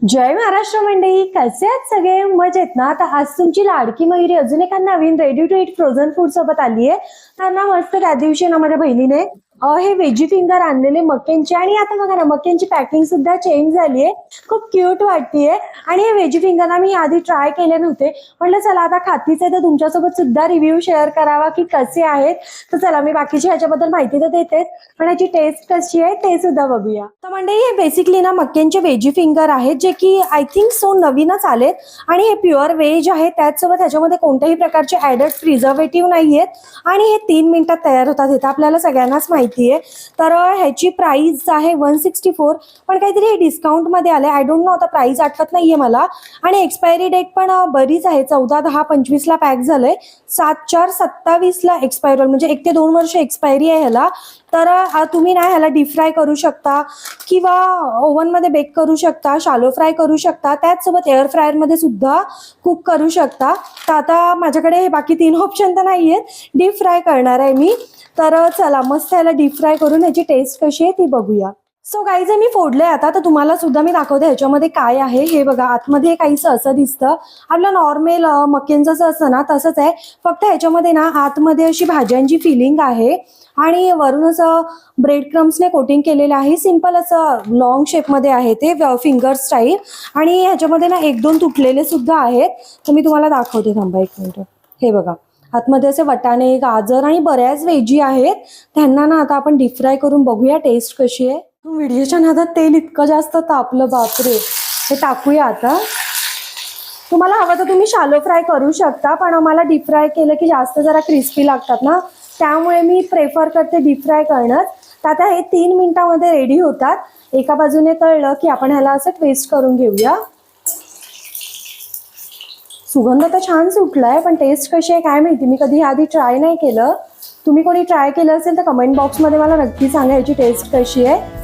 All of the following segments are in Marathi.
जय महाराष्ट्र मंडळी, कसे आहेत सगळे? मजेत ना? तर आज तुमची लाडकी मयुरी अजून एका नवीन ready to eat frozen food सोबत आली आहे. तर ना मस्त त्या दिवशी ना माझ्या बहिणीने हे वेजी फिंगर आणलेले मक्यांचे, आणि आता बघा ना मक्यांची पॅकिंग सुद्धा चेंज झाली आहे. खूप क्यूट वाटतेय. आणि हे वेजी फिंगर ना मी आधी ट्राय केले नव्हते. म्हटलं चला आता खातीच आहे तर तुमच्यासोबत सुद्धा रिव्ह्यू शेअर करावा की कसे आहेत. तर चला मी बाकीची ह्याच्याबद्दल माहिती तर देतेच, पण याची टेस्ट कशी आहे ते सुद्धा बघूया. तर मंडळी हे बेसिकली ना मक्यांचे वेजी फिंगर आहेत, जे की आय थिंक सो नवीनच आलेत. आणि हे प्युअर व्हेज आहे, त्याचसोबत ह्याच्यामध्ये कोणत्याही प्रकारचे ऍडेड प्रिझर्वेटिव्ह नाहीयेत. आणि हे 3 मिनिटात तयार होतात, हे तर आपल्याला सगळ्यांनाच माहिती आहे. तर ह्याची प्राइस आहे 164, पण काहीतरी हे डिस्काउंट मध्ये आले. आय डोंट नो, आता प्राइस आठवत नाहीये मला. आणि एक्सपायरी डेट पण बरीच आहे, 14/10/25 ला पॅक झालंय. 7/4/27 ला एक्सपायर, म्हणजे 1 ते 2 वर्ष एक्सपायरी आहे ह्याला. तर तुम्ही ना ह्याला डीप फ्राय करू शकता किंवा ओव्हन मध्ये बेक करू शकता, शालो फ्राय करू शकता, त्याचसोबत एअर फ्रायर मध्ये सुद्धा कुक करू शकता. तर आता माझ्याकडे हे बाकी 3 ऑप्शन तर नाही आहेत, डीप फ्राय करणार आहे मी. तर चला मस्त याला डीप फ्राय करून ह्याची टेस्ट कशी आहे ती बघूया. सो गाईज मी फोडले आता, तर तुम्हाला सुद्धा मी दाखवते ह्याच्यामध्ये काय आहे. हे बघा, आतमध्ये काहीसं असं दिसतं. आपलं नॉर्मल मक्यांचं जसं असतं ना तसंच आहे, फक्त ह्याच्यामध्ये ना आतमध्ये अशी भाज्यांची फिलिंग आहे आणि वरून असं ब्रेड क्रम्सने कोटिंग केलेलं आहे. सिंपल असं लॉंग शेपमध्ये आहे ते, फिंगर स्टाईल. आणि ह्याच्यामध्ये ना 1-2 तुटलेले सुद्धा आहेत. तर मी तुम्हाला दाखवते, थांबा 1 मिनिट. हे बघा, आतमध्ये असे वटाणे, गाजर आणि बऱ्याच वेजी आहेत. त्यांना ना आता आपण डीप फ्राय करून बघूया टेस्ट कशी आहे. व्हिडिओच्या नादात तेल इतकं जास्त तापलं, बापरे. हे टाकूया आता. तुम्हाला हवं तर तुम्ही शालो फ्राय करू शकता, पण मला डीप फ्राय केलं की जास्त जरा क्रिस्पी लागतात ना, त्यामुळे मी प्रेफर करते डीप फ्राय करणंच. तर आता हे 3 मिनिटांमध्ये रेडी होतात. एका बाजूने तळलं की आपण ह्याला असं ट्विस्ट करून घेऊया. सुगंध तर छान सुटलाय, पण टेस्ट कशी आहे काय माहिती, मी कधी आधी ट्राय नाही केलं. तुम्ही कोणी ट्राय केलं असेल तर कमेंट बॉक्समध्ये मला नक्की सांगा याची टेस्ट कशी आहे.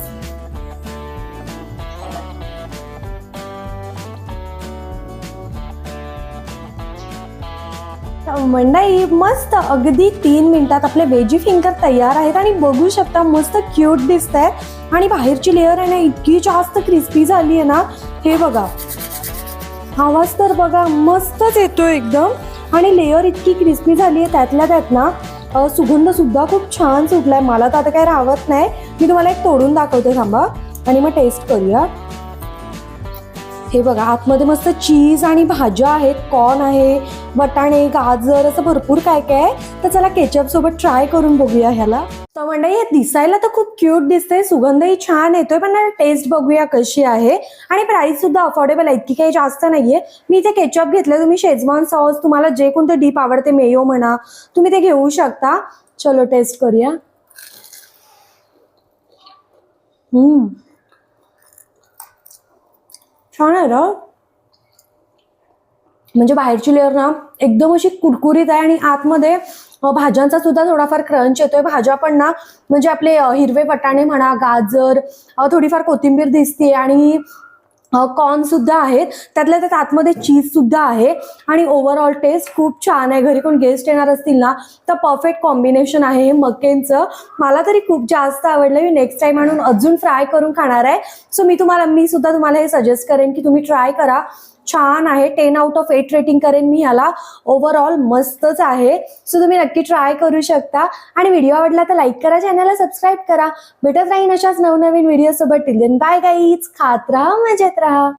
मंडळी मस्त अगदी 3 मिनिटात आपले वेजी फिंगर तयार आहेत. आणि बघू शकता मस्त क्यूट दिसत आहेत. आणि बाहेरची लेअर आहे ना इतकी जास्त क्रिस्पी झाली आहे ना. हे बघा, आवाज तर बघा मस्तच येतोय एकदम. आणि लेअर इतकी क्रिस्पी झाली आहे, त्यातल्या त्यात ना सुगंध सुद्धा खूप छान सुटलाय. मला तर आता काय राहत नाही, मी तुम्हाला एक तोडून दाखवते, थांबा. आणि मग टेस्ट करूया. हे बघा, आतमध्ये मस्त चीज आणि भाज्या आहेत, कॉर्न आहे, वटाणे, गाजर, असं भरपूर काय काय आहे. तर चला केचप सोबत ट्राय करून बघूया ह्याला. तर मंडळी हे दिसायला तर खूप क्यूट दिसते, सुगंधही छान येतोय, पण टेस्ट बघूया कशी आहे. आणि प्राइस सुद्धा अफोर्डेबल आहे, इतकी काही जास्त नाहीये. मी इथे केचप घेतलं, तुम्ही शेजवान सॉस, तुम्हाला जे कोणतं डीप आवडते, मेयो म्हणा, तुम्ही ते घेऊ शकता. चलो टेस्ट करूया. छान आहे ना. म्हणजे बाहेरची लेअर ना एकदम अशी कुरकुरीत आहे, आणि आतमध्ये भाज्यांचा सुद्धा थोडाफार क्रंच येतोय. भाज्या पण ना म्हणजे आपले हिरवे वटाणे म्हणा, गाजर, थोडीफार कोथिंबीर दिसते, आणि कॉर्न सुद्धा आहेत. त्यातल्या त्यात आतमध्ये चीज सुद्धा आहे. आणि ओव्हरऑल टेस्ट खूप छान आहे. घरी कोण गेस्ट येणार असतील ना तर परफेक्ट कॉम्बिनेशन आहे हे मकेनचं. मला तरी खूप जास्त आवडलं. मी नेक्स्ट टाइम आणून अजून फ्राय करून खाणार आहे. सो मी सुद्धा तुम्हाला हे सजेस्ट करेन की तुम्ही ट्राय करा. छान आहे. 10 आउट ऑफ 8 रेटिंग करेन मी ह्याला. ओव्हरऑल मस्तच आहे. सो तुम्ही नक्की ट्राय करू शकता. आणि व्हिडिओ आवडला तर लाईक करा, चॅनलला सबस्क्राईब करा. भेटत राहीन अशाच नवनवीन व्हिडिओ सोबत. टिल देन बाय गाईज, खात राहा, मजेत राहा.